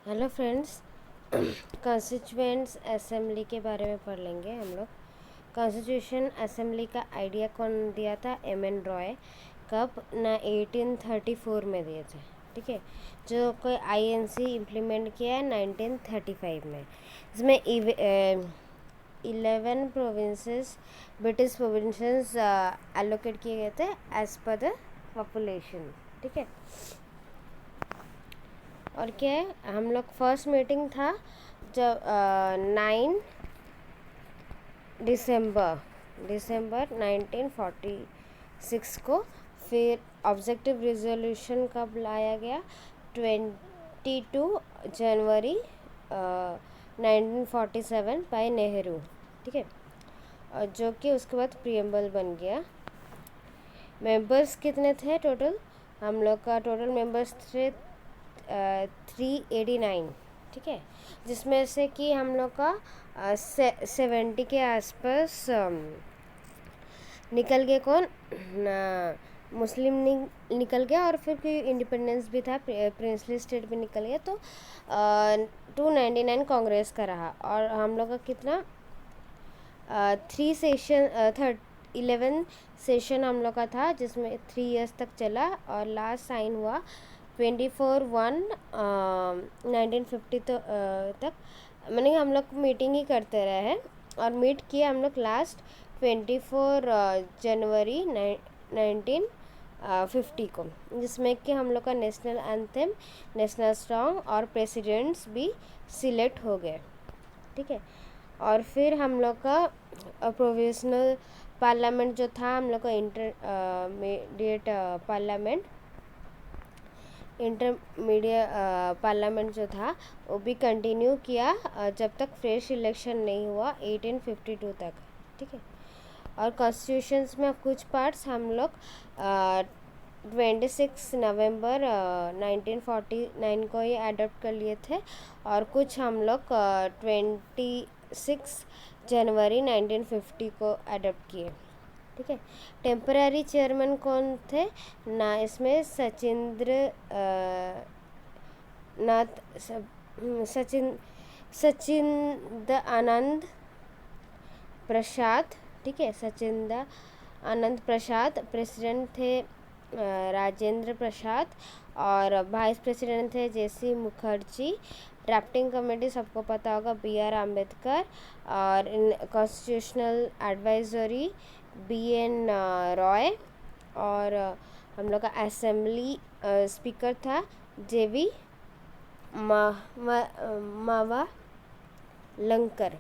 Hello friends. Constituents assembly के बारे में पढ़ लेंगे हम लोग। कॉन्स्टिट्यूशन असेंबली का आइडिया कौन दिया था? एम.एन. रॉय। कब ना 1834 में दिए थे। ठीक है। जो कोई आईएनसी इम्प्लीमेंट किया है 1935 में। इसमें 11 प्रोविंसेस ब्रिटिश प्रोविंसेस एलोकेट किए गए थे एज पर द पॉपुलेशन। ठीक है। और क्या है, हम लोग फर्स्ट मीटिंग था जब 9 दिसंबर 1946 को। फिर ऑब्जेक्टिव रिजोल्यूशन कब लाया गया? 22 जनवरी 1947 बाय नेहरू। ठीक है। और जो कि उसके बाद प्रियम्बल बन गया। मेंबर्स कितने थे टोटल? हम लोग का टोटल मेंबर्स थे 389। ठीक है। जिसमें से कि हम लोग का 70 के आसपास निकल गए। कौन? मुस्लिम निकल गया। और फिर कोई इंडिपेंडेंस भी था, प्रिंसली स्टेट भी निकल गया। तो 299 कांग्रेस का रहा। और हम लोग का कितना 11 सेशन हम लोग का था, जिसमें 3 इयर्स तक चला। और लास्ट साइन हुआ 24/1/1950 तक। मैंने हम लोग मीटिंग ही करते रहे हैं। और मीट किए हम लोग लास्ट 24 जनवरी 1950 को, जिसमें कि हम लोग का नेशनल एंथम, नेशनल सॉन्ग और प्रेसिडेंट्स भी सिलेक्ट हो गए। ठीक है। और फिर हम लोग का प्रोविजनल पार्लियामेंट जो था, हम लोग का इंटरमीडिएट पार्लियामेंट जो था वो भी कंटिन्यू किया जब तक फ्रेश इलेक्शन नहीं हुआ 1852 तक। ठीक है। और कॉन्स्टिट्यूशंस में कुछ पार्ट्स हम लोग 26 नवंबर 1949 को ही अडॉप्ट कर लिए थे। और कुछ हम लोग 26 जनवरी 1950 को अडॉप्ट किए। ठीक है। टेम्पररी चेयरमैन कौन थे ना? इसमें सचिंद आनंद प्रसाद। ठीक है। सचिंद आनंद प्रसाद। प्रेसिडेंट थे राजेंद्र प्रसाद। और वाइस प्रेसिडेंट थे जेसी मुखर्जी। ड्राफ्टिंग कमेटी सबको पता होगा, B.R. अम्बेडकर। और कॉन्स्टिट्यूशनल एडवाइजरी B.N. रॉय। और हम लोग का असेंबली स्पीकर था JV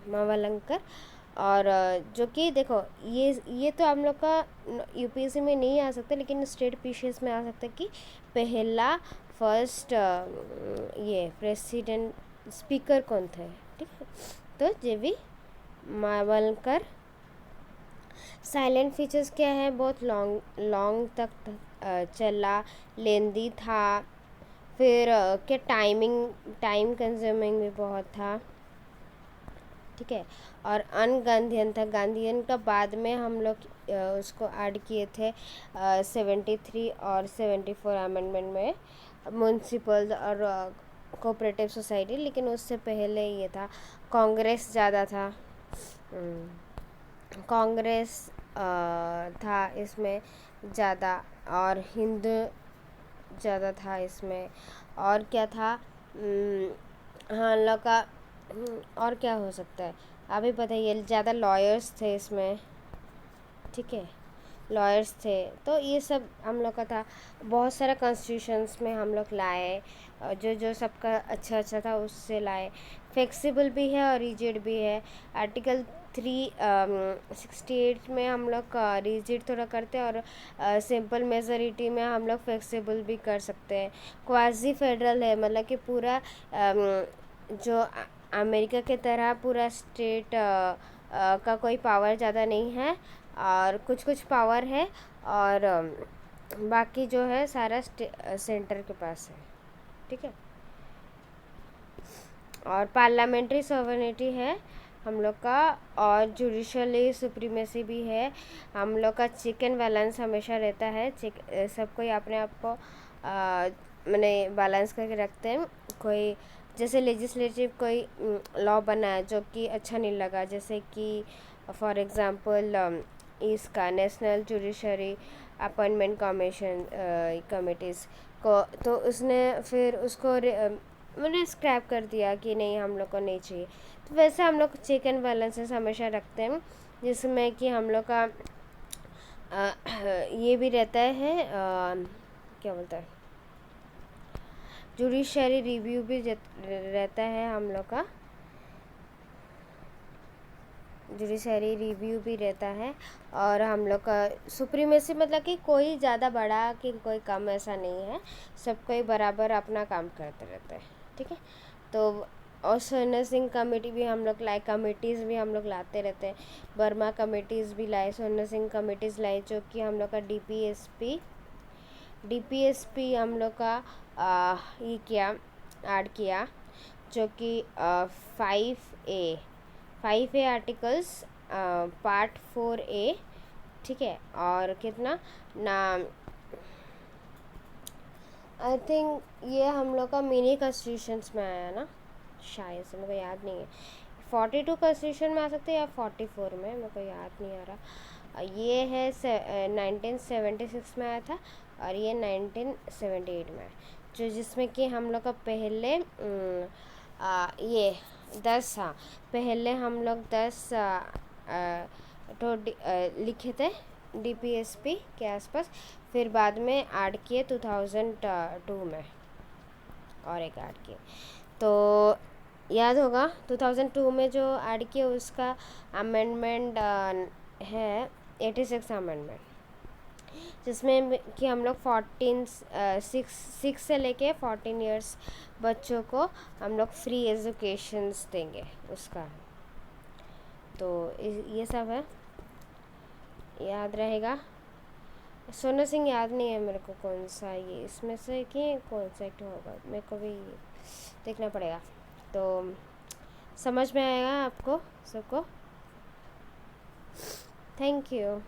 मावलंकर। और जो कि देखो, ये तो हम लोग का UPSC में नहीं आ सकता, लेकिन स्टेट पीसीएस में आ सकता है कि पहला फर्स्ट ये प्रेसिडेंट स्पीकर कौन थे। ठीक है। तो JV मावलंकर। साइलेंट फीचर्स क्या है? बहुत लॉन्ग तक चला, लेंदी था। फिर क्या टाइम कंज्यूमिंग भी बहुत था। ठीक है। और अनगांधीयन था। गांधीयन का बाद में हम लोग उसको ऐड किए थे 73 और 74 अमेंडमेंट में, म्यूनसिपल और कोऑपरेटिव सोसाइटी। लेकिन उससे पहले ये था, कांग्रेस ज़्यादा था। कांग्रेस था इसमें ज़्यादा। और हिंदू ज़्यादा था इसमें। और क्या था? हाँ लोग का और क्या हो सकता है आप ही बताइए। ज़्यादा लॉयर्स थे इसमें। ठीक है। लॉयर्स थे। तो ये सब हम लोग का था। बहुत सारा कॉन्स्टिट्यूशंस में हम लोग लाए, जो सबका अच्छा था उससे लाए। फ्लेक्सिबल भी है और रिजिड भी है। आर्टिकल 368 में हम लोग रिजिड थोड़ा करते हैं, और सिंपल मेजॉरिटी में हम लोग फ्लेक्सिबल भी कर सकते हैं। क्वाजी फेडरल है, मतलब कि पूरा जो अमेरिका के तरह पूरा स्टेट का कोई पावर ज़्यादा नहीं है, और कुछ पावर है। और बाकी जो है सारा सेंटर के पास है। ठीक है। और पार्लियामेंट्री सॉवरेनिटी है हम लोग का, और जुडिशली सुप्रीमेसी भी है। हम लोग का चेक एंड बैलेंस हमेशा रहता है। सब कोई अपने आप को मैंने बैलेंस करके रखते हैं। कोई जैसे लेजिस्लेटिव कोई लॉ बना है जो कि अच्छा नहीं लगा, जैसे कि फॉर एग्ज़ाम्पल इसका national judiciary appointment commission committees को, तो उसने फिर उसको मैंने स्क्रैप कर दिया कि नहीं, हम लोग को नहीं चाहिए। तो वैसे हम लोग चेक एंड बैलेंसेस हमेशा रखते हैं, जिसमें कि हम लोग का ये भी रहता है, क्या बोलता है, जुडिशरी रिव्यू भी रहता है हम लोग का, जुडिशरी रिव्यू भी रहता है। और हम लोग का सुप्रीमेसी मतलब कि कोई ज़्यादा बड़ा कि कोई कम ऐसा नहीं है, सब कोई बराबर अपना काम करते रहते हैं, ठीक है। तो और सोना सिंह कमेटी भी हम लोग लाए, कमेटीज़ भी हम लोग लाते रहते हैं। बर्मा कमेटीज़ भी लाए, सोना सिंह कमेटीज़ लाए, जो कि हम लोग का डीपीएसपी हम लोग का ये किया, ऐड किया, जो कि 5A आर्टिकल्स पार्ट 4A, ठीक है। और कितना ना, आई थिंक ये हम लोग का मिनी कॉन्स्टिट्यूशंस में आया ना, शायद से, मेरे को याद नहीं है। 42 कॉन्स्टिट्यूशन में आ सकते हैं या 44 में, मेरे को याद नहीं आ रहा। ये है 1976 में आया था, और ये 1978 में, जो जिसमें कि हम लोग का पहले ये 10, हाँ, पहले हम लोग 10 तो लिखे थे डीपीएसपी के आसपास, फिर बाद में ऐड किए 2002 में, और एक ऐड किए। तो याद होगा 2002 में जो ऐड किए उसका अमेंडमेंट है 86 अमेंडमेंट, जिसमें कि हम लोग 6 से लेके 14 इयर्स बच्चों को हम लोग फ्री एजुकेशंस देंगे उसका। तो ये सब है, याद रहेगा। सोना सिंह याद नहीं है मेरे को कौन सा, ये इसमें से कि कौन सा एक्ट होगा, मेरे को भी देखना पड़ेगा। तो समझ में आएगा आपको सबको। Thank you.